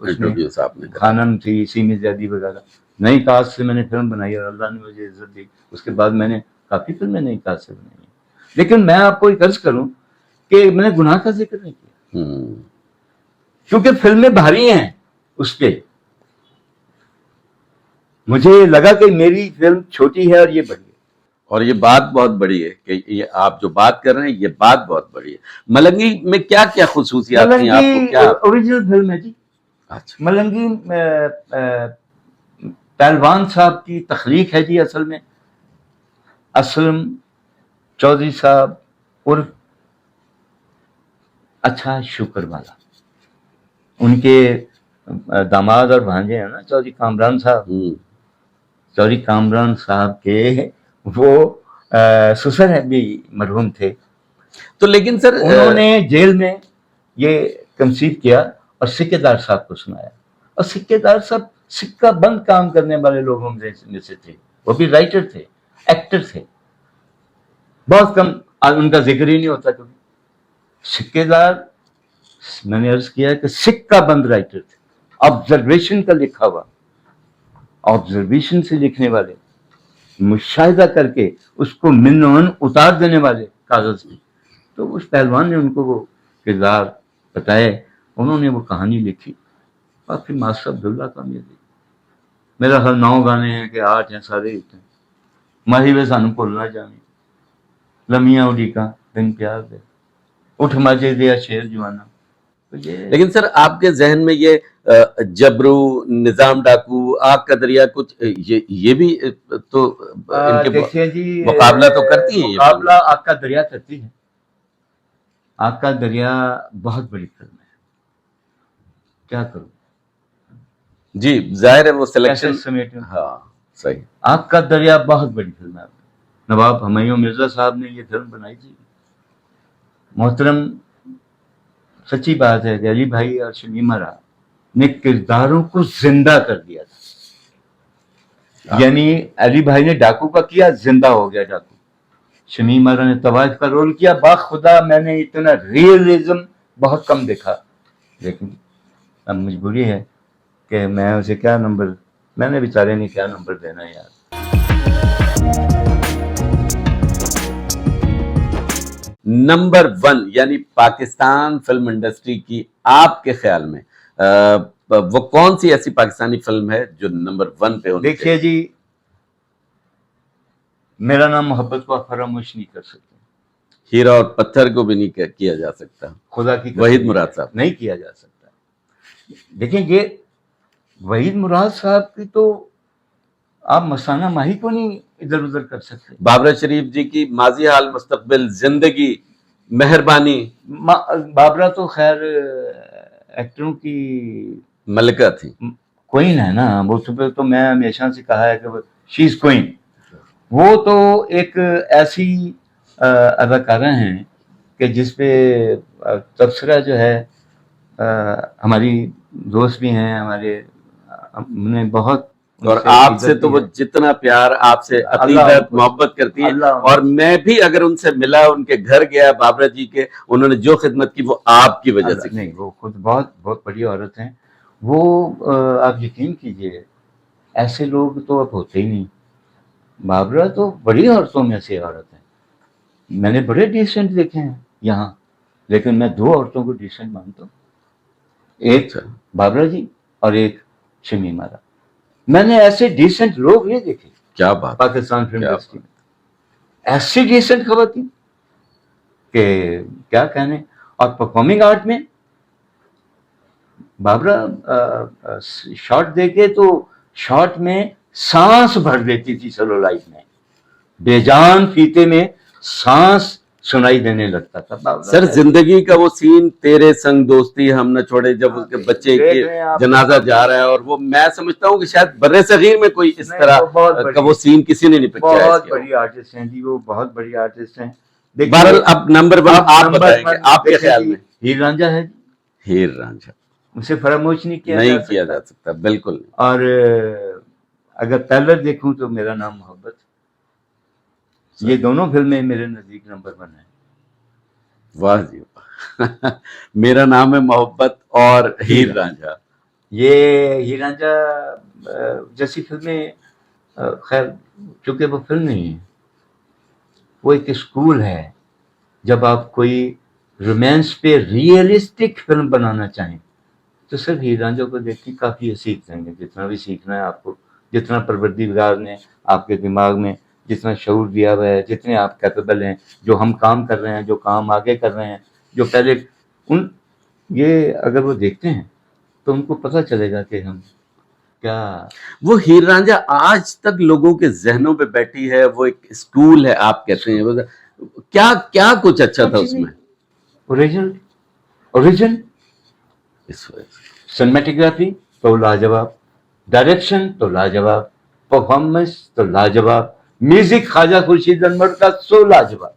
خانم تھی, سیمی زیادی وغیرہ, نئی کاسٹ سے میں نے فلم بنائی اور اللہ نے مجھے عزت دی. اس کے بعد میں نے کافی فلمیں نئی کاسٹ سے بنائی ہیں. لیکن میں آپ کو ایک عرض کروں کہ میں نے گناہ کا ذکر نہیں کیا، کیونکہ فلمیں بھاری ہیں اس پہ. مجھے لگا کہ میری فلم چھوٹی ہے اور یہ بڑی ہے. اور یہ بات بہت بڑی ہے کہ یہ آپ جو بات کر رہے ہیں یہ بات بہت بڑی ہے. ملنگی میں کیا کیا خصوصیات تھیں آپ کو؟ ملنگی کیا اوریجنل فلم ہے جی. اچھا ملنگی پہلوان صاحب کی تخلیق ہے جی. اصل میں اسلم چودھری صاحب عرف اچھا شکر والا، ان کے داماد اور بھانجے ہیں نا چودھری کامران صاحب. چودھری کامران صاحب کے وہ سسر ہیں بھی مرحوم تھے. تو لیکن سر انہوں نے جیل میں یہ کنسیو کیا اور سکے دار صاحب کو سنایا. اور سکے دار صاحب سکہ بند کام کرنے والے لوگوں میں سے تھے. وہ بھی رائٹر تھے، ایکٹر تھے. بہت کم ان کا ذکر ہی نہیں ہوتا کبھی. سکے دار میں نے عرض کیا کہ سکہ بند رائٹر تھے. آبزرویشن کا لکھا ہوا، آبزرویشن سے لکھنے والے، مشاہدہ کر کے اس کو من و عن اتار دینے والے کاغذ میں. تو اس پہلوان نے ان کو وہ کردار بتائے، انہوں نے وہ کہانی لکھی اور پھر ماسٹر عبداللہ کا میوزک. میرا خیال 9 گانے ہیں کہ 8 ہیں، سارے ہی ہیں. ماہی وے سانو بھولنا جانی، لمیاں اڈیکاں دن پیار دے، اٹھ ماجے دیا شیر جوانا. لیکن سر آپ کے ذہن میں یہ جبرو، نظام ڈاکو، آگ کا دریا، کچھ یہ بھی تو ان کے دیکھیے جی، مقابلہ تو کرتی ہیں. مقابلہ آگ کا دریا کرتی ہے. آگ کا دریا بہت بڑی فلم ہے. کیا کروں جی ظاہر ہے وہ سلیکشن. کیسے سمیٹوں. ہاں صحیح. آگ کا دریا بہت بڑی فلم ہے. نواب ہمایوں مرزا صاحب نے یہ فلم بنائی تھی. محترم سچی بات ہے کہ علی بھائی اور شمیم ارا نے کرداروں کو زندہ کر دیا تھا. یعنی علی بھائی نے ڈاکو کا کیا، زندہ ہو گیا ڈاکو. شمیم ارا نے طوائف کا رول کیا. باخدا میں نے اتنا ریئلزم بہت کم دیکھا، لیکن اب مجبوری ہے کہ میں اسے کیا نمبر، میں نے بیچارے نے کیا نمبر دینا یار. نمبر 1 یعنی پاکستان فلم انڈسٹری کی آپ کے خیال میں وہ کون سی ایسی پاکستانی فلم ہے جو نمبر 1 پہ ہونی؟ دیکھیے جی، میرا نام محبت کو فراموش نہیں کر سکتے. ہیرا اور پتھر کو بھی نہیں کیا جا سکتا. خدا کی وحید مراد صاحب نہیں کیا جا سکتا. دیکھیں یہ وحید مراد صاحب کی تو آپ مسانہ ماہی کو نہیں ادھر ادھر کر سکتے. بابرہ شریف جی کی ماضی حال مستقبل زندگی مہربانی. بابرہ تو خیر ایکٹروں کی ملکہ تھی، کوئین ہے نا. وہ تو میں ہمیشہ سے کہا ہے کہ شی از کوئین. وہ تو ایک ایسی اداکارہ ہیں کہ جس پہ تبصرہ جو ہے، ہماری دوست بھی ہیں ہمارے، نے بہت. اور آپ سے تو وہ جتنا پیار، آپ سے عقیدت محبت کرتی ہیں. اور میں بھی اگر ان سے ملا، ان کے گھر گیا بابرہ جی کے، انہوں نے جو خدمت کی وہ آپ کی وجہ سے. نہیں، وہ خود بہت بہت بڑی عورت ہیں. وہ آپ یقین کیجئے ایسے لوگ تو اب ہوتے ہی نہیں. بابرہ تو بڑی عورتوں میں سے عورت ہے. میں نے بڑے ڈیسنٹ دیکھے ہیں یہاں، لیکن میں 2 عورتوں کو ڈیسنٹ مانتا ہوں. ایک بابرہ جی اور ایک شمیم ارا. میں نے ایسے ڈیسنٹ لوگ نہیں دیکھے. کیا بات پاکستان فلم انڈسٹری میں ایسی ڈیسنٹ خواتین کہ کیا کہنے. اور پرفارمنگ آرٹ میں بابرہ شارٹ دیکھے تو شارٹ میں سانس بھر دیتی تھی سیلولائٹ میں. بے جان فیتے میں سانس سنائی دینے لگتا تھا. سر زندگی کا وہ سین، تیرے سنگ دوستی ہم نہ چھوڑے، جب اس کے بچے کی جنازہ جا رہا ہے، اور وہ میں سمجھتا ہوں کہ شاید برِ صغیر میں کوئی اس طرح کا وہ سین کسی نے نہیں پکچرائز کیا. بہت بڑی آرٹسٹ ہیں جی، وہ بہت بڑی آرٹسٹ ہیں. بہرحال اب نمبر 1 آپ بتائیں گے آپ کے خیال میں. ہیر رانجھا ہے. ہیر رانجھا اسے فراموش نہیں کیا جا سکتا، بالکل نہیں. اور اگر پیلر دیکھوں تو میرا نام محبت. یہ دونوں فلمیں میرے نزدیک نمبر 1 ہیں. واہ جی میرا نام ہے محبت اور ہیر رانجھا. یہ ہیر رانجھا جیسی فلمیں خیر چونکہ وہ فلم نہیں ہے، وہ ایک اسکول ہے. جب آپ کوئی رومانس پہ ریئلسٹک فلم بنانا چاہیں تو صرف ہیر رانجھا کو دیکھ کے کافی سیکھ لیں گے، جتنا بھی سیکھنا ہے آپ کو، جتنا پروردگار نے آپ کے دماغ میں جتنا شعور دیا ہوا ہے، جتنے آپ کیپیبل ہیں، جو ہم کام کر رہے ہیں، جو کام آگے کر رہے ہیں، جو پہلے ان یہ اگر وہ دیکھتے ہیں تو ان کو پتہ چلے گا کہ ہم کیا. وہ ہیر رانجھا آج تک لوگوں کے ذہنوں پہ بیٹھی ہے، وہ ایک اسکول ہے آپ کہتے ہیں. کیا کیا کچھ اچھا تھا اس میں؟ اوریجن اس وجہ سے سنیمیٹوگرافی تو لاجواب، ڈائریکشن تو لاجواب، پرفارمنس تو لاجواب، میوزک خواجہ خورشید انور کا سو لاجواب.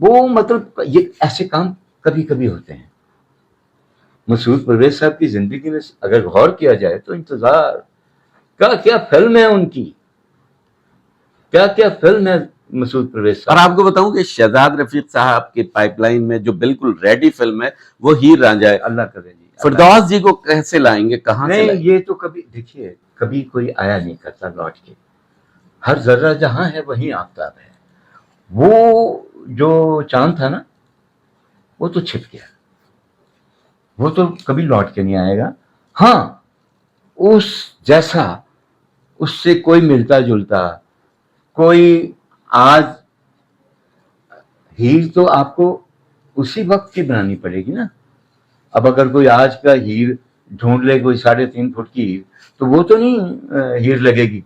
وہ مطلب یہ ایسے کام کبھی کبھی ہوتے ہیں. مسعود پرویز صاحب کی زندگی میں اگر غور کیا جائے تو انتظار کیا کیا فلم ہے ان کی، کیا کیا فلم ہے مسعود پرویز اور صاحب. آپ کو بتاؤں کہ شہزاد رفیق صاحب کے پائپ لائن میں جو بالکل ریڈی فلم ہے وہ ہیر رانجھا ہے. اللہ کرے جی. فردوس جی کو کیسے لائیں گے، کہاں سے نہیں لائیں گے؟ یہ تو کبھی دیکھیے کبھی کوئی آیا نہیں کرتا لوٹ کے. ہر ذرہ جہاں ہے وہیں آفتاب ہے. وہ جو چاند تھا نا وہ تو چھپ گیا، وہ تو کبھی لوٹ کے نہیں آئے گا. ہاں اس جیسا، اس سے کوئی ملتا جلتا کوئی آج ہیر تو آپ کو اسی وقت کی بنانی پڑے گی نا. اب اگر کوئی آج کا ہیر ڈھونڈ لے کوئی 3.5 فٹ کی ہیر تو وہ تو نہیں ہیر لگے گی.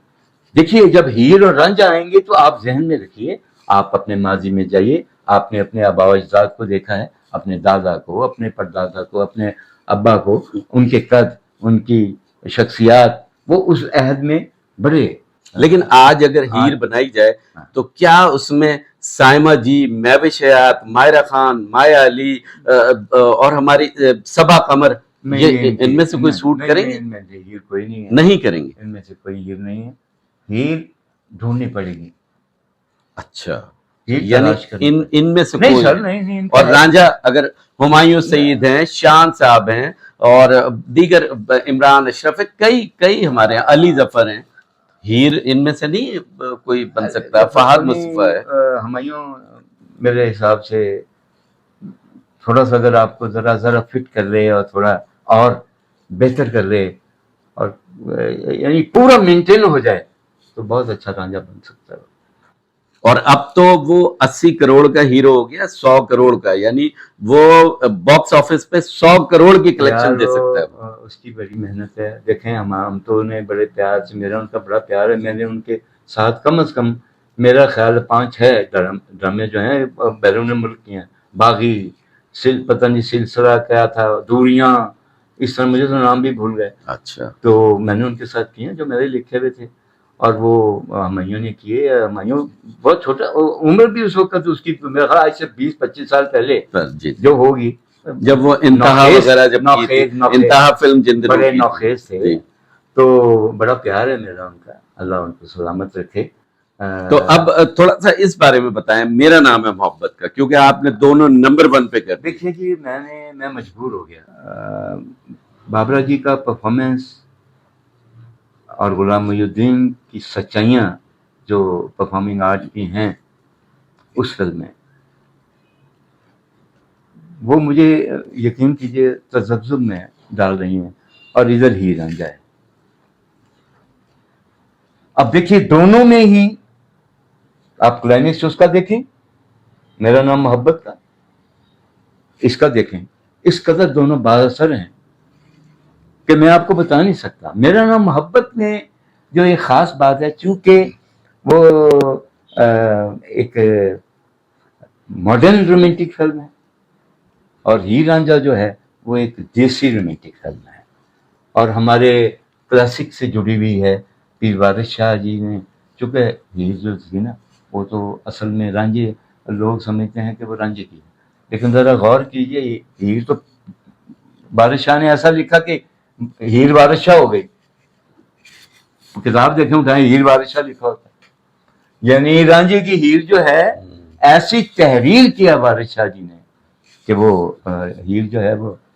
دیکھیے جب ہیر اور رنج آئیں گے تو آپ ذہن میں رکھیے، آپ اپنے ماضی میں جائیے. آپ نے اپنے آبا و اجداد کو دیکھا ہے، اپنے دادا کو، اپنے پردادا کو، اپنے ابا کو، ان کے قد، ان کی شخصیات، وہ اس عہد میں بڑے. لیکن آج اگر ہیر بنائی جائے تو کیا اس میں سائمہ جی، مہوش حیات، ماہرہ خان، مایا علی اور ہماری صبا قمر، یہ ان میں سے کوئی سوٹ کریں گے؟ ان میں سے ہیر کوئی نہیں ہے، نہیں کریں گے. ان میں سے کوئی ہیر نہیں ہے. ہیر ڈھونڈنی پڑے گی. اچھا، ہیر یعنی تلاش کرنی پڑے گی. ان میں سے نہیں کوئی سر نہیں. اور رانجھا اگر ہمایوں سعید ہیں، شان صاحب ہیں اور دیگر عمران اشرف ہے، کئی ہمارے ہیں، علی ظفر ہیں، ہیر ان میں سے نہیں کوئی بن سکتا؟ فہد مصطفیٰ ہے. ہمایوں میرے حساب سے تھوڑا سا اگر آپ کو ذرا فٹ کر لے اور تھوڑا اور بہتر کر لے اور یعنی پورا مینٹین ہو جائے تو بہت اچھا رانجھا بن سکتا ہے. اور اب تو وہ 80 کروڑ کا ہیرو ہو گیا، 100 کروڑ کا، یعنی وہ باکس آفس پہ 100 کروڑ کی کلیکشن دے سکتا ہے. اس کی بڑی محنت ہے. دیکھیں ہم تو انہیں بڑے پیار سے، میرا ان کا بڑا پیار ہے. میں نے ان کے ساتھ کم از کم میرا خیال 5-6 ڈرامے جو ہیں بیرون ملک کی ہیں. باغی، پتہ نہیں سلسلہ کیا تھا، دوریاں، اس طرح مجھے تو نام بھی بھول گئے. اچھا، تو میں نے ان کے ساتھ کیے جو میرے لکھے ہوئے تھے اور وہ ہمایوں نے کیے. ہمایوں بہت چھوٹا عمر بھی اس وقت اس کی میرا خیال آج سے 20-25 سال پہلے جی جو ہوگی، جب وہ انتہا وغیرہ جب کی تھی، انتہا فلم جن دنوں بڑے کی نوخیز تھی. تھے. تو بڑا پیار ہے میرا ان کا. اللہ ان کو سلامت رکھے. تو اب تھوڑا سا اس بارے میں بتائیں، میرا نام ہے محبت کا، کیونکہ آپ نے دونوں نمبر 1 پہ کر دیا. دیکھیے جی میں مجبور ہو گیا. بابرا جی کا پرفارمنس اور غلام محی الدین کی سچائیاں جو پرفارمنگ آرٹ کی ہیں اس فلم میں، وہ مجھے یقین کیجئے تذبذب میں ڈال رہی ہیں. اور ادھر ہی رانجھا ہے. اب دیکھیے دونوں میں ہی آپ کلائمیکس اس کا دیکھیں، میرا نام محبت کا، اس کا دیکھیں، اس قدر دونوں بااثر ہیں کہ میں آپ کو بتا نہیں سکتا. میرا نام محبت میں جو ایک خاص بات ہے، چونکہ وہ ایک ماڈرن رومانٹک فلم ہے اور ہیر رانجھا جو ہے وہ ایک دیسی رومانٹک فلم ہے اور ہمارے کلاسک سے جڑی ہوئی ہے. پیر وارث شاہ جی نے، چونکہ ہیر جو تھی نا وہ تو اصل میں رانجھے، لوگ سمجھتے ہیں کہ وہ رانجھے کی ہے، لیکن ذرا غور کیجئے ہیر تو وارث شاہ نے ایسا لکھا کہ ہیر وارث شاہ ہو گئی. کتاب دیکھیں اٹھائیں، ہیر وارث شاہ لکھا ہوتا ہے. یعنی رانجھے کی ہیر جو ہے ایسی تحریر کیا وارث شاہ جی نے کہ وہ ہیر جو ہے وہ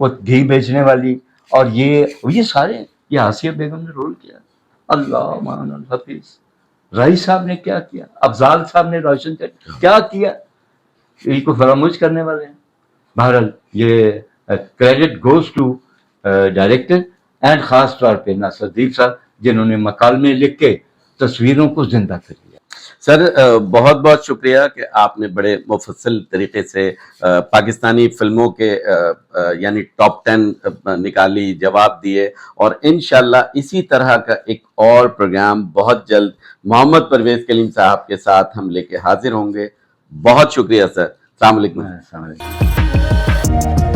وہ گھی بیچنے والی، اور یہ سارے، یہ آسیہ بیگم نے رول کیا. اللہ مان الحفیظ. رائی صاحب نے کیا کیا، افضال صاحب نے روشن کیا کیا، ان کو فراموش کرنے والے ہیں. بہرحال یہ credit goes to director and خاص طور پہ ناصردیپ صاحب، جنہوں نے مکالمے لکھ کے تصویروں کو زندہ کر دیا. سر بہت بہت شکریہ کہ آپ نے بڑے مفصل طریقے سے پاکستانی فلموں کے یعنی ٹاپ 10 نکالی، جواب دیے، اور انشاءاللہ اسی طرح کا ایک اور پروگرام بہت جلد محمد پرویز کلیم صاحب کے ساتھ ہم لے کے حاضر ہوں گے. بہت شکریہ سر. السلام علیکم. السلام علیکم.